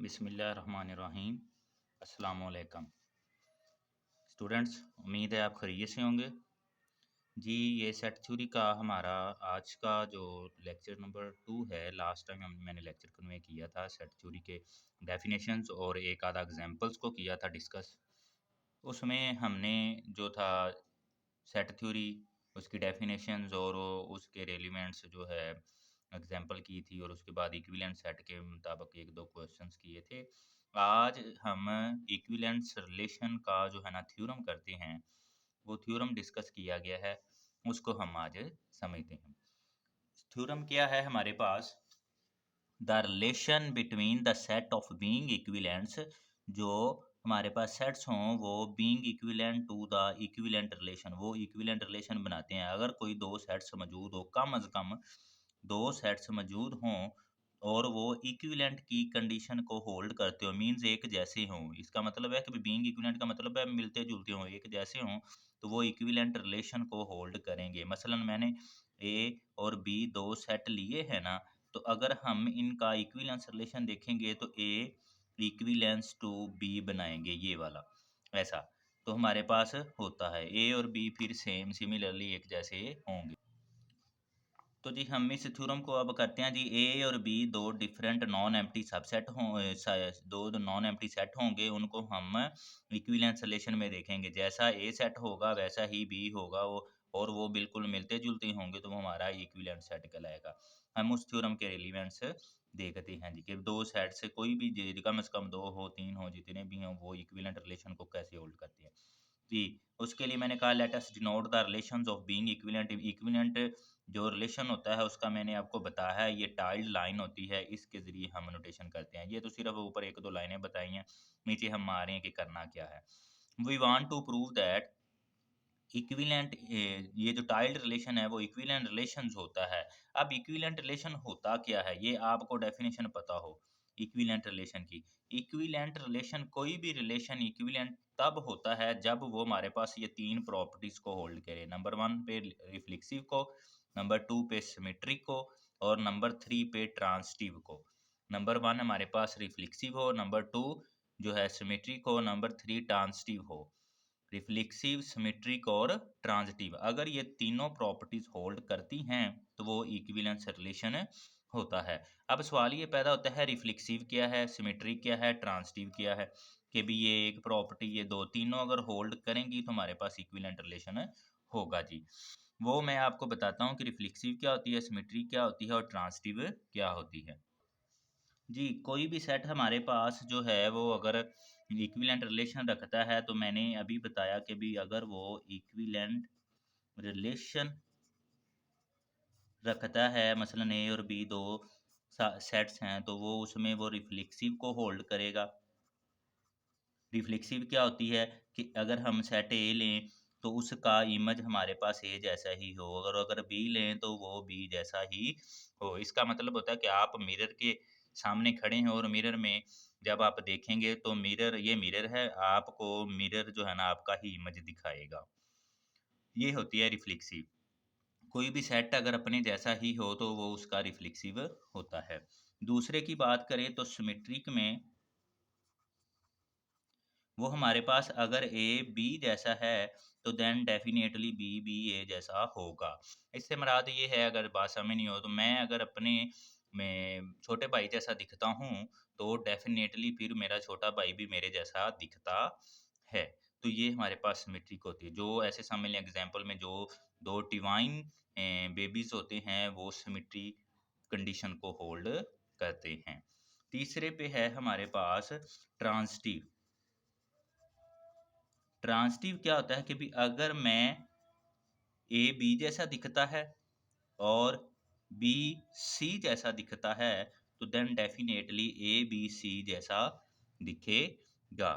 बिस्मिल्लाहिर्रहमानिर्रहीम। अस्सलामुअलैकुम स्टूडेंट्स, उम्मीद है आप खैरियत से होंगे। जी, ये सेट थ्योरी का हमारा आज का जो लेक्चर नंबर 2 है। लास्ट टाइम मैंने लेक्चर कन्वे किया था सेट थ्योरी के डेफिनेशंस और एक आधा एग्जांपल्स को किया था डिस्कस। उसमें हमने जो था सेट थ्योरी, उसकी डेफिनेशंस और उसके रेलिवेंट्स जो है एग्जांपल की थी, और उसके बाद इक्विवेलेंट सेट के मुताबिक एक दो क्वेश्चंस किए थे। आज हम इक्विवेलेंट रिलेशन का जो है ना थ्योरम करते हैं, वो थ्योरम डिस्कस किया गया है, उसको हम आज समझते हैं। थ्योरम क्या है हमारे पास? The relation between the set of being equivalents, जो हमारे पास सेट्स हों वो being equivalent to the equivalent relation, वो इक्विवेलेंट रिलेशन बनाते हैं। अगर कोई दो सेट्स मौजूद हो, कम अज़ कम दो सेट्स मौजूद हों और वो इक्विवेलेंट की कंडीशन को होल्ड करते हो, मींस एक जैसे हों। इसका मतलब है कि बीइंग इक्विवेलेंट का मतलब है मिलते जुलते हों, एक जैसे हों, तो वो इक्विवेलेंट रिलेशन को होल्ड करेंगे। मसलन मैंने ए और बी दो सेट लिए हैं ना, तो अगर हम इनका इक्विवेलेंस रिलेशन देखेंगे तो ए इक्विवेलेंस टू बी बनाएंगे, ये वाला ऐसा। तो हमारे पास होता है ए और बी फिर सेम सिमिलरली एक जैसे होंगे। तो जी हम इस थ्योरम को अब करते हैं जी। ए और बी दो डिफरेंट नॉन एम्प्टी सबसेट हों, दो नॉन एम्प्टी सेट होंगे, उनको हम इक्विवेलेंस रिलेशन में देखेंगे। जैसा ए सेट होगा वैसा ही बी होगा, वो और वो बिल्कुल मिलते जुलते होंगे, तो वो हमारा इक्विवेलेंट सेट कहलाएगा। हम उस थ्योरम के एलिमेंट्स देखते हैं जी कि दो सेट से कोई भी कम से कम दो हो, तीन हो, जितने भी हों, वो इक्विवेलेंट रिलेशन को कैसे होल्ड करते हैं जी। उसके लिए मैंने कहा let us denote the relations of being equivalent. Equivalent जो रिलेशन होता है उसका मैंने आपको बताया है, ये टाइल्ड लाइन होती है, इसके ज़रिए हम नोटेशन करते हैं। ये तो सिर्फ ऊपर एक दो लाइनें बताई हैं, नीचे हम आ रहे हैं कि करना क्या है। We want to prove that equivalent, ये जो टाइल्ड रिलेशन है वो इक्विवेलेंट रिलेशंस होता है। अब इक्विवेलेंट रिलेशन होता क्या है, ये आपको डेफिनेशन पता हो इक्विवेलेंट रिलेशन की। इक्विवेलेंट रिलेशन, कोई भी रिलेशन इक्विवेलेंट तब होता है जब वो हमारे पास ये तीन प्रॉपर्टीज को होल्ड करे। नंबर 1 पे रिफ्लेक्सिव को, नंबर 2 पे सिमेट्रिक को, और नंबर 3 पे ट्रांसिटिव को। नंबर 1 हमारे पास रिफ्लेक्सिव हो, नंबर 2 जो है सिमेट्रिक हो, नंबर 3 ट्रांसिटिव हो। रिफ्लेक्सिव, सिमेट्रिक और ट्रांजिटिव, अगर ये तीनों प्रॉपर्टीज होल्ड करती हैं तो वो इक्विवेलेंस रिलेशन होता है। अब सवाल ये पैदा होता है रिफ्लेक्सिव क्या है, सिमेट्रिक क्या है, ट्रांजिटिव क्या है, कि भी ये एक प्रॉपर्टी, ये दो तीनों अगर होल्ड करेंगी तो हमारे पास इक्विवेलेंट रिलेशन होगा जी। वो मैं आपको बताता हूँ कि रिफ्लेक्सिव क्या होती है, सिमेट्रिक क्या होती है और ट्रांजिटिव क्या होती है। जी, कोई भी सेट हमारे पास जो है वो अगर इक्विवेलेंट रिलेशन रखता है, तो मैंने अभी बताया कि भी अगर वो इक्विवेलेंट रिलेशन रखता है, मसलन ए और बी दो सेट्स हैं, तो वो उसमें वो रिफ्लेक्सिव को होल्ड करेगा। रिफ्लेक्सिव क्या होती है कि अगर हम सेट ए लें तो उसका इमेज हमारे पास ए जैसा ही हो, और अगर बी लें तो वो बी जैसा ही हो। इसका मतलब होता है कि आप मिरर के सामने खड़े हैं और मिरर में जब आप देखेंगे तो मिरर, ये मिरर है, आपको मिरर जो है ना आपका ही इमेज दिखाएगा। ये होती है रिफ्लेक्सिव। कोई भी सेट अगर अपने जैसा ही हो तो वो उसका रिफ्लेक्सिव होता है। दूसरे की बात करें तो सिमेट्रिक में वो हमारे पास अगर ए बी जैसा है तो देन डेफिनेटली बी भी ए जैसा होगा। इससे मुराद ये है, अगर बात समझ नहीं हो तो, मैं अगर अपने में छोटे भाई जैसा दिखता हूँ तो डेफिनेटली फिर मेरा छोटा भाई भी मेरे जैसा दिखता है। तो ये हमारे पास सिमेट्रिक होती है। जो ऐसे समझ लें एग्जाम्पल में जो दो डिवाइन बेबीज होते हैं वो सिमेट्री कंडीशन को होल्ड करते हैं। तीसरे पे है हमारे पास ट्रांसिटिव। ट्रांसिटिव क्या होता है कि भी अगर मैं ए बी जैसा दिखता है और बी सी जैसा दिखता है, तो then definitely A B C जैसा दिखेगा।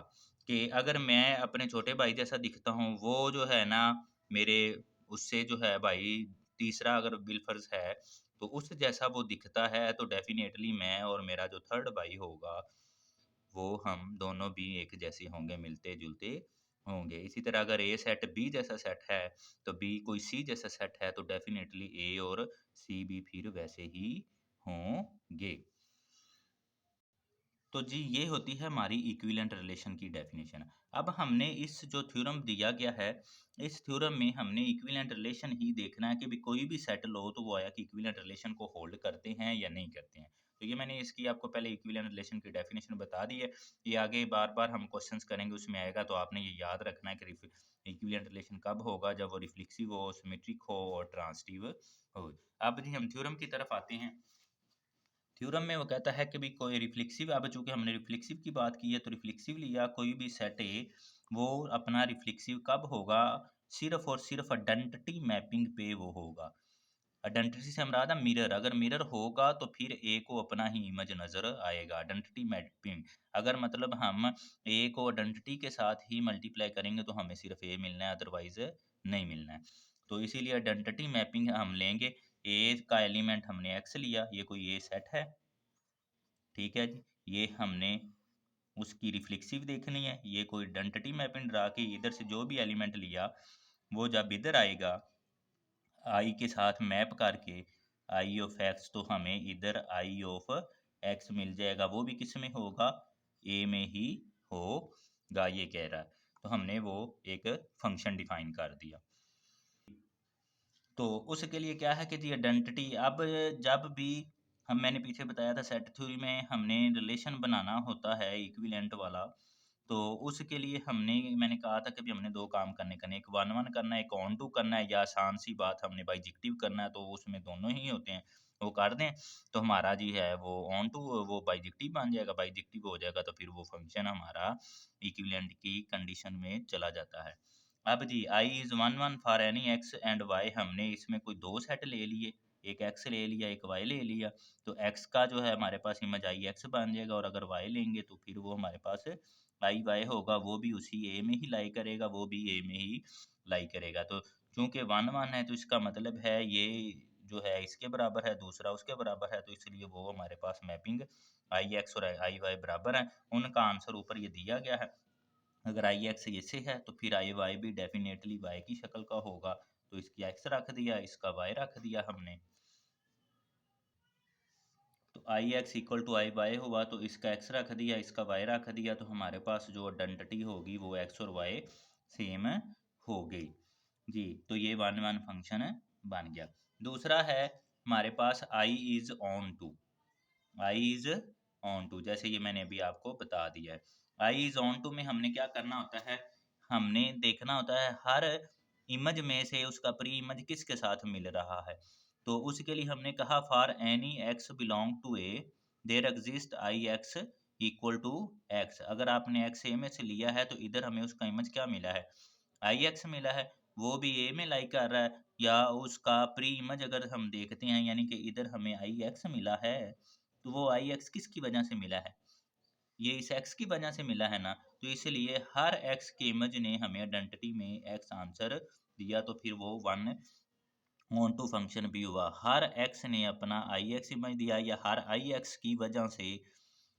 कि अगर मैं अपने छोटे भाई जैसा दिखता हूँ, वो जो है ना मेरे उससे जो है भाई तीसरा अगर बिलफर्ज है तो उस जैसा वो दिखता है, तो डेफिनेटली मैं और मेरा जो थर्ड भाई होगा वो हम दोनों भी एक जैसे होंगे, मिलते-जुलते होंगे। इसी तरह अगर ए सेट बी जैसा सेट है, तो बी कोई सी जैसा सेट है, तो डेफ़िनेटली ए और सी भी फिर वैसे ही होंगे। तो जी ये होती है हमारी इक्विवेलेंट रिलेशन की डेफिनेशन। अब हमने इस जो थ्योरम दिया गया है, इस थ्योरम में हमने इक्विवेलेंट रिलेशन ही देखना है कि भी कोई भी सेट लो तो वो आया कि इक्विवेलेंट रिलेशन को होल्ड करते हैं या नहीं करते हैं। तो ये मैंने इसकी आपको पहले इक्विवेलेंट रिलेशन की डेफिनेशन बता दी है। ये आगे बार-बार हम क्वेश्चंस करेंगे उसमें आएगा, तो आपने ये याद रखना है कि इक्विवेलेंट रिलेशन कब होगा, जब वो रिफ्लेक्सिव हो, सिमेट्रिक हो और ट्रांजिटिव हो। अब जी हम थ्योरम की तरफ आते हैं। थ्योरम में वो कहता है कि भी कोई रिफ्लेक्सिव, अब चूंकि हमने रिफ्लेक्सिव की बात की है तो रिफ्लेक्सिव लिया कोई भी सेट ए, वो अपना रिफ्लेक्सिव कब होगा, सिर्फ और सिर्फ आइडेंटिटी मैपिंग पे वो होगा। आइडेंटिटी से हमारा मिरर, अगर मिरर होगा तो फिर ए को अपना ही इमेज नजर आएगा, आइडेंटिटी मैपिंग। अगर मतलब हम ए को आइडेंटिटी के साथ ही मल्टीप्लाई करेंगे तो हमें सिर्फ ए मिलना है, अदरवाइज नहीं मिलना है। तो इसीलिए आइडेंटिटी मैपिंग हम लेंगे। ए का एलिमेंट हमने एक्स लिया, ये कोई ए सेट है, ठीक है जी। ये हमने उसकी रिफ्लेक्सिव देखनी है, ये कोई आइडेंटिटी मैपिंग ड्रा के इधर से जो भी एलिमेंट लिया वो जब इधर आएगा आई के साथ मैप करके आई ऑफ एक्स, तो हमें इधर आई ऑफ एक्स मिल जाएगा। वो भी किस में होगा, ए में ही होगा, ये कह रहा है। तो हमने वो एक फंक्शन डिफाइन कर दिया। तो उसके लिए क्या है कि जी आइडेंटिटी, अब जब भी हम, मैंने पीछे बताया था सेट थ्योरी में हमने रिलेशन बनाना होता है इक्विवेलेंट वाला, तो उसके लिए हमने, मैंने कहा था कि भी हमने दो काम करने, एक वन वन करना है, एक ऑन टू करना है, या आसान सी बात हमने बाइजेक्टिव करना है, तो उसमें दोनों ही होते हैं, वो कर दें तो हमारा जी है वो ऑन टू वो बाइजेक्टिव बन जाएगा, बाइजेक्टिव हो जाएगा तो फिर वो फंक्शन हमारा इक्विवेलेंट की कंडीशन में चला जाता है। अब G I is one one for any X and Y, हमने इसमें कोई दो सेट ले लिए, एक एक्स ले लिया एक वाई ले लिया, तो एक्स का जो है हमारे पास इमेज आई एक्स बन जाएगा, और अगर वाई लेंगे तो फिर वो हमारे पास आई वाई होगा, वो भी उसी ए में ही लाई करेगा, वो भी ए में ही लाई करेगा। तो चूंकि वन वन है तो इसका मतलब है ये जो है इसके बराबर है, दूसरा उसके बराबर है, तो इसलिए वो हमारे पास मैपिंग आई एक्स और आई वाई बराबर है। उनका आंसर ऊपर ये दिया गया है। अगर आई एक्स ऐसे है तो फिर आई वाई भी डेफिनेटली वाई की शक्ल का होगा, तो इसकी एक्स रख दिया, इसका वाई रख दिया हमने। तो I x equal to I Y हुआ, तो इसका एक्स रख दिया, इसका वाई रख दिया, तो हमारे पास जो आइडेंटिटी होगी वो एक्स और वाई सेम हो गई जी। तो ये वन वन फंक्शन बन गया। दूसरा है हमारे पास I is onto, I is onto, जैसे ये मैंने अभी आपको बता दिया है। आई इज ऑन टू में हमने क्या करना होता है, हमने देखना होता है हर इमेज में से उसका प्री इमेज किसके साथ मिल रहा है। तो उसके लिए हमने कहा for any x belong to A there exist I x equal to x. अगर आपने एक्स ए में से लिया है तो इधर हमें उसका इमेज क्या मिला है, आई एक्स मिला है, वो भी ए में लाई कर रहा है, या उसका प्री इमेज अगर हम देखते हैं, यानी कि इधर हमें आई एक्स मिला है, तो वो आई एक्स किसकी वजह से मिला है, ये इस एक्स की वजह से मिला है ना। तो इसलिए हर एक्स के इमेज ने हमें आइडेंटिटी में एक्स आंसर दिया, तो फिर वो वन ऑन टू फंक्शन भी हुआ। हर एक्स ने अपना आई एक्स इमेज दिया, या हर आई एक्स की वजह से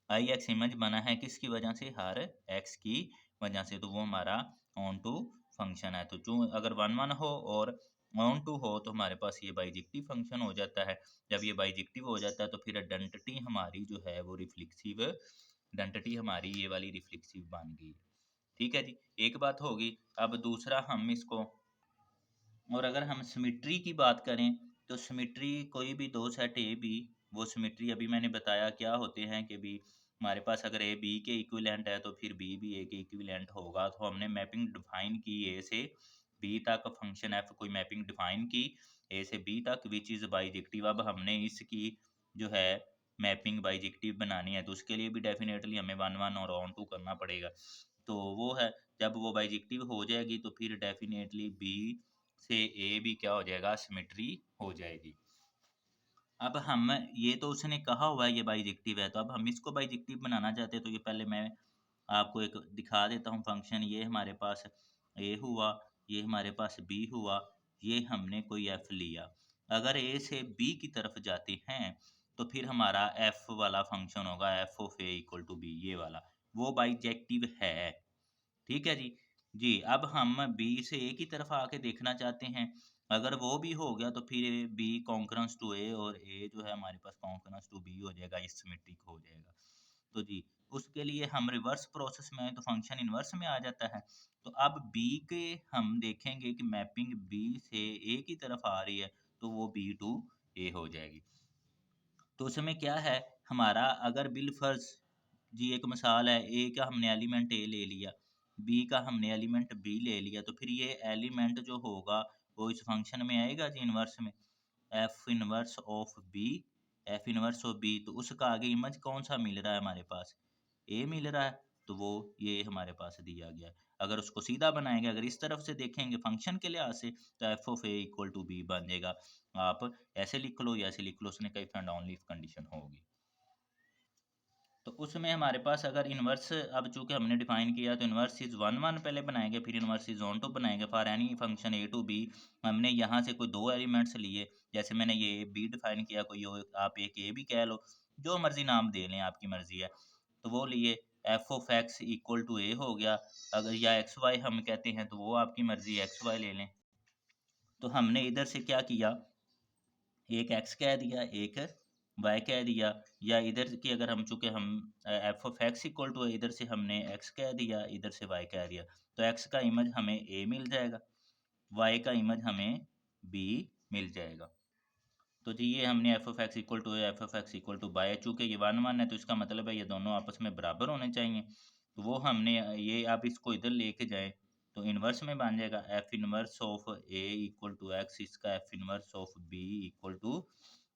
आई एक्स इमेज बना है, किसकी वजह से, हर एक्स की वजह से, तो वो हमारा ऑन टू फंक्शन है। तो जो अगर वन वन हो और ऑन टू हो तो हमारे पास ये बाइजेक्टिव फंक्शन हो जाता है। जब ये बाइजेक्टिव हो जाता है तो फिर आइडेंटिटी हमारी जो है वो रिफ्लेक्सिव आइडेंटिटी हमारी ये वाली रिफ्लेक्सिव बन गई। ठीक है जी, एक बात होगी। अब दूसरा हम इसको, और अगर हम सिमिट्री की बात करें तो सिमिट्री कोई भी दो सेट ए बी, वो सिमिट्री अभी मैंने बताया क्या होते हैं कि भी हमारे पास अगर ए बी के इक्विवेलेंट है तो फिर बी भी ए के इक्विवेलेंट होगा। तो हमने मैपिंग डिफाइन की ए से बी तक, फंक्शन एफ कोई मैपिंग डिफाइन की ए से बी तक विच इज़ बाइजेक्टिव। अब हमने इसकी जो है मैपिंग बाइजेक्टिव बनानी है, तो उसके लिए भी डेफिनेटली हमें वन वन और ऑन टू करना पड़ेगा। तो वो है, जब वो बाइजेक्टिव हो जाएगी तो फिर डेफिनेटली बी से ए भी क्या हो जाएगा, सिमेट्री हो जाएगी। अब हम, ये तो उसने कहा हुआ है ये बाइजेक्टिव है, तो अब हम इसको बाइजेक्टिव बनाना चाहते हैं, तो ये पहले मैं आपको एक दिखा देता हूँ फंक्शन। ये हमारे पास ए हुआ, ये हमारे पास बी हुआ, ये हमने कोई एफ लिया। अगर ए से बी की तरफ जाते हैं तो फिर हमारा एफ वाला फंक्शन होगा, f of A equal to b, ये वाला वो बाइजेक्टिव है। ठीक है जी। जी, अब हम बी से ए की तरफ आके देखना चाहते हैं। अगर वो भी हो गया तो फिर बी कॉन्करेंस टू ए, और ए जो है हमारे पास कॉन्करेंस टू बी हो जाएगा, ये सिमेट्रिक हो जाएगा। तो जी उसके लिए हम रिवर्स प्रोसेस में तो फंक्शन इनवर्स में आ जाता है। तो अब बी के हम देखेंगे कि मैपिंग बी से ए की तरफ आ रही है तो वो बी टू ए हो जाएगी। तो उसमें क्या है हमारा, अगर बिलफर्ज जी एक मिसाल है, ए का हमने एलिमेंट ए ले लिया, बी का हमने एलिमेंट बी ले लिया, तो फिर ये एलिमेंट जो होगा वो इस फंक्शन में आएगा जी इनवर्स में, f inverse of b, f inverse of b. तो उसका आगे इमेज कौन सा मिल रहा है हमारे पास, ए मिल रहा है, तो वो ये हमारे पास दिया गया है। अगर उसको सीधा बनाएंगे, अगर इस तरफ से देखेंगे फंक्शन के लिहाज से, तो F of A equal to b बन जाएगा। आप ऐसे लिख लो या ऐसे लिख लो, उसने कई एंड ओनली इफ कंडीशन होगी। तो उसमें हमारे पास अगर इनवर्स, अब चूंकि हमने डिफाइन किया तो इनवर्स इज वन वन पहले बनाएंगे, फिर इनवर्स इज ऑन टू बनाएंगे for any function a to b. हमने यहाँ से कोई दो एलिमेंट्स लिए, जैसे मैंने ये बी डिफाइन किया, कोई आप एक ए भी कह लो, जो मर्जी नाम दे लें, आपकी मर्जी है। तो वो लिए, F of x equal to A हो गया, अगर या एक्स वाई हम कहते हैं तो वो आपकी मर्जी, एक्स वाई ले लें। तो हमने इधर से क्या किया, एक एक्स कह दिया, एक वाई कह दिया, या इधर की अगर हम चूंकि हम f of x equal to इधर से हमने एक्स कह दिया, इधर से वाई कह दिया, तो एक्स का इमेज हमें ए मिल जाएगा, वाई का इमेज हमें बी मिल जाएगा। तो जी ये हमने F of x equal to f of x equal to by, चूँकि ये वन वन है तो इसका मतलब है ये दोनों आपस में बराबर होने चाहिए। तो वो हमने ये, आप इसको इधर लेके जाएं तो इनवर्स में बन जाएगा, F inverse of A equal to X, इसका F inverse of B equal to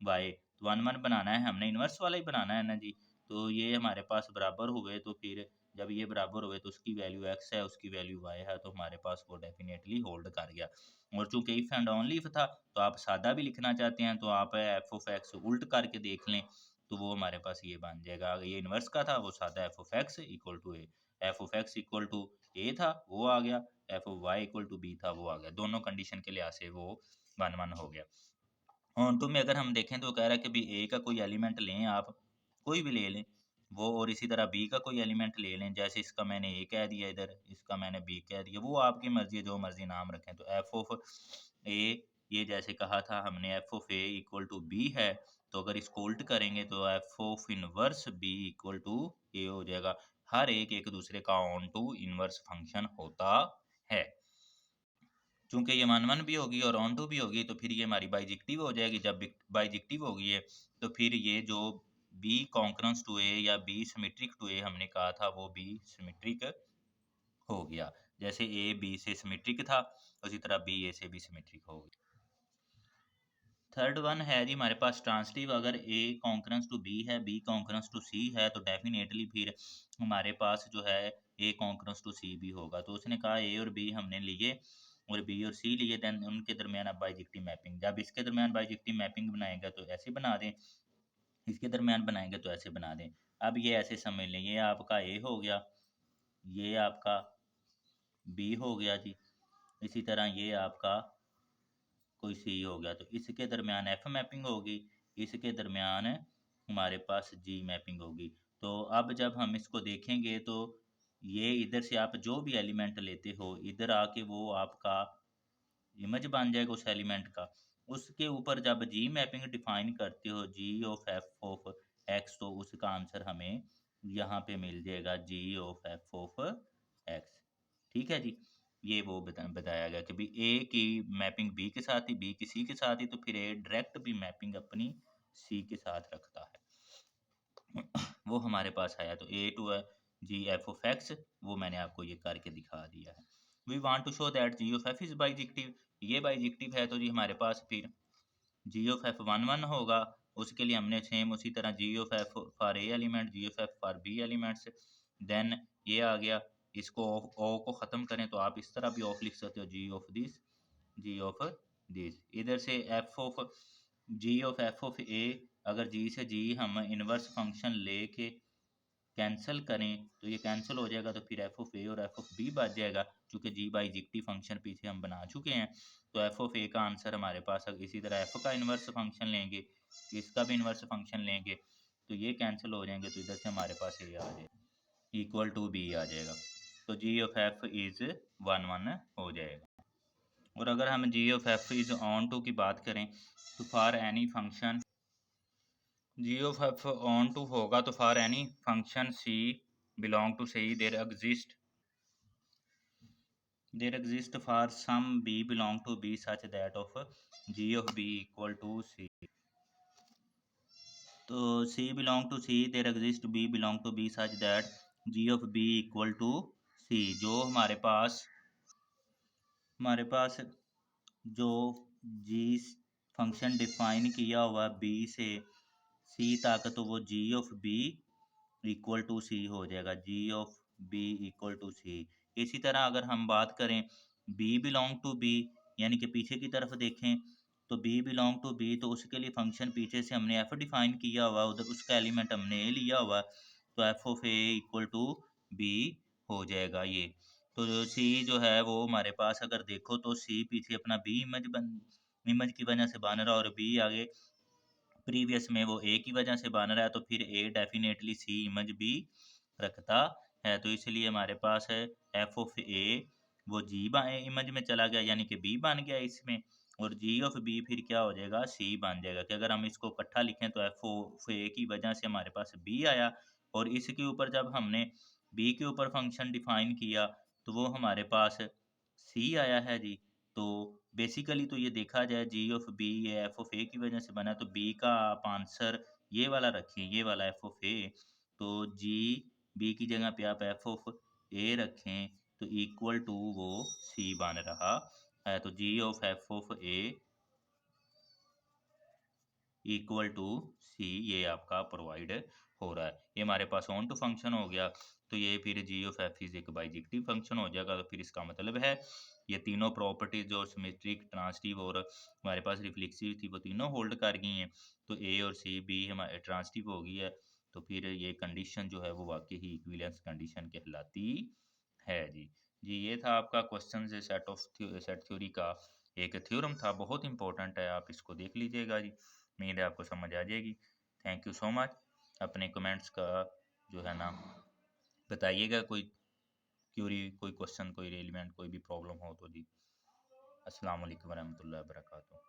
Y. तो वन वन बनाना है हमने, इनवर्स वाला ही बनाना है ना जी। तो ये हमारे पास बराबर हुए, तो फिर जब ये बराबर हुए तो उसकी वैल्यू एक्स है, उसकी वैल्यू वाई है, तो हमारे पास वो डेफिनेटली होल्ड कर गया। और चूंकि इफ एंड ओनली इफ था, तो आप सादा भी लिखना चाहते हैं तो आप एफ ऑफ एक्स उल्ट करके देख लें, तो वो हमारे पास ये बन जाएगा। ये इनवर्स का था, वो सादा F of x equal to A, F of x equal to A था वो आ गया, F of Y equal to B था वो आ गया, दोनों कंडीशन के लिहाज से वो वन वन हो गया। ऑन टू में अगर हम देखें तो कह रहा है कि भी ए का कोई एलिमेंट लें, आप कोई भी ले लें वो, और इसी तरह बी का कोई एलिमेंट ले लें, जैसे इसका मैंने ए कह दिया, इधर इसका मैंने बी कह दिया, वो आपकी मर्जी है, जो मर्जी नाम रखें। तो एफ ऑफ ए, ये जैसे कहा था हमने F of A equal to B है, तो अगर इसको उल्ट करेंगे तो F of inverse B equal to A हो जाएगा। हर एक एक दूसरे का ऑन टू इनवर्स फंक्शन होता है। चूंकि ये वन वन भी होगी और ऑन टू भी होगी, तो फिर ये हमारी बाइजेक्टिव हो जाएगी। जब बाइजेक्टिव होगी है तो फिर ये जो बी कॉन्करेंस टू ए या बी सिमेट्रिक टू ए हमने कहा था, वो बी सिमेट्रिक हो गया। जैसे ए बी से सिमेट्रिक था, उसी तरह बी ए से भी सिमेट्रिक हो गया। थर्ड वन है जी हमारे पास ट्रांसटिव, अगर ए कॉन्करेंस टू बी है, बी कॉन्करेंस टू सी है, तो डेफिनेटली फिर हमारे पास जो है ए कॉन्करेंस टू सी भी होगा। तो उसने कहा ए और बी हमने लिए और बी और सी लिए, देन उनके दरमियान अब बाइजेक्टिव मैपिंग, जब इसके दरमियान बाइजेक्टिव मैपिंग बनाएगा तो ऐसे बना दें, इसके दरमियान बनाएंगे तो ऐसे बना दें। अब ये ऐसे समझ लें, ये आपका ए हो गया, ये आपका बी हो गया जी, इसी तरह ये आपका कोई सी हो गया, तो इसके दरमियान एफ मैपिंग होगी, इसके दरमियान हमारे पास जी मैपिंग होगी। तो अब जब हम इसको देखेंगे तो ये इधर से आप जो भी एलिमेंट लेते हो, इधर आके वो आपका इमेज बन जाएगा उस एलिमेंट का। उसके ऊपर जब जी मैपिंग डिफाइन करते हो, G of F of x, तो उसका आंसर हमें यहाँ पे मिल जाएगा, जी ऑफ एफ ऑफ एक्स। ठीक है जी, ये वो बताया गया कि भी ए की मैपिंग बी के साथ ही, बी की सी के साथ ही, तो फिर ए डायरेक्ट भी मैपिंग अपनी सी के साथ रखता है। वो हमारे पास आया, तो A to G F of X, वो मैंने आपको ये करके दिखा दिया है। We want to show that G of F is bijective, ये बाइजेक्टिव है, तो जी हमारे पास फिर G of F one one होगा, उसके लिए हमने सेम उसी तरह G of F for A element, G of F for B elements, then ये आ गया। इसको ओ को ख़त्म करें तो आप इस तरह भी ऑफ लिख सकते हो, G of this, G of this. इधर से F of G of F of A, अगर जी से जी हम इनवर्स फंक्शन लेके कैंसिल करें तो ये कैंसिल हो जाएगा, तो फिर एफ ऑफ ए और एफ ऑफ बी बच जाएगा। चूँकि जी बाइजेक्टिव फंक्शन पीछे हम बना चुके हैं, तो एफ ऑफ ए का आंसर हमारे पास, इसी तरह एफ का इन्वर्स फंक्शन लेंगे, इसका भी इन्वर्स फंक्शन लेंगे, तो ये कैंसिल हो जाएंगे, तो इधर से हमारे पास ये आ जाएगा, इक्वल टू बी आ जाएगा। तो G of F is one one हो जाएगा। और अगर हम G of F is onto की बात करें, तो for any function G of F onto होगा तो for any function C belong to C there exist for some B belong to B such that of G of B equal to C. तो C belong to C there exist B belong to B such that G of B equal to C. जो हमारे पास जो जी function define किया हुआ B से सी तक, तो वो जी ऑफ बी इक्वल टू सी हो जाएगा, जी ऑफ बी इक्वल टू सी। इसी तरह अगर हम बात करें बी बिलोंग टू बी, यानी कि पीछे की तरफ देखें तो बी बिलोंग टू बी, तो उसके लिए फंक्शन पीछे से हमने एफ डिफाइन किया हुआ, उधर उसका एलिमेंट हमने ए लिया हुआ, तो F of A equal to b हो जाएगा ये। तो सी जो है वो हमारे पास अगर देखो तो सी पीछे अपना बी इमेज की वजह से बन रहा है, और बी आगे प्रीवियस में वो ए की वजह से बन रहा है, तो फिर ए डेफिनेटली सी इमेज भी रखता है। तो इसलिए हमारे पास है एफ ऑफ ए वो जी इमेज में चला गया, यानी कि बी बन गया इसमें, और जी ऑफ बी फिर क्या हो जाएगा, सी बन जाएगा। कि अगर हम इसको इकट्ठा लिखें तो एफ ऑफ ए की वजह से हमारे पास बी आया, और इसके ऊपर जब हमने बी के ऊपर फंक्शन डिफाइन किया तो वो हमारे पास सी आया है जी। तो बेसिकली तो ये देखा जाए जी ऑफ बी ये एफ ऑफ ए की वजह से बना, तो बी का आप आंसर ये वाला रखें, ये वाला एफ ऑफ ए। तो जी बी की जगह पे आप एफ ऑफ ए रखें तो इक्वल टू वो सी बन रहा है। तो G of F of A equal to C ये आपका प्रोवाइड हो रहा है। ये हमारे पास ऑन टू फंक्शन हो गया, तो ये फिर जी ऑफ एफ इज एक बाइजेक्टिव फंक्शन हो जाएगा। तो फिर इसका मतलब है ये तीनों प्रॉपर्टीज जो सिमेट्रिक, ट्रांसटिव और हमारे पास रिफ्लेक्सिव थी वो तीनों होल्ड कर गई हैं। तो ए और सी बी हमारे ट्रांसटिव हो गई है, तो फिर ये कंडीशन जो है वो वाकई ही इक्विवेलेंस कंडीशन कहलाती है जी। जी ये था आपका क्वेश्चन सेट थ्योरी का एक थ्योरम था, बहुत इंपॉर्टेंट है, आप इसको देख लीजिएगा जी। उम्मीद है आपको समझ आ जाएगी। Thank you so much. अपने कमेंट्स का जो है ना बताइएगा, कोई क्यूरी, कोई क्वेश्चन, कोई रेलिवेंट, कोई भी प्रॉब्लम हो तो जी। अस्सलाम वालेकुम वरहमतुल्लाहि वबरकातुहू।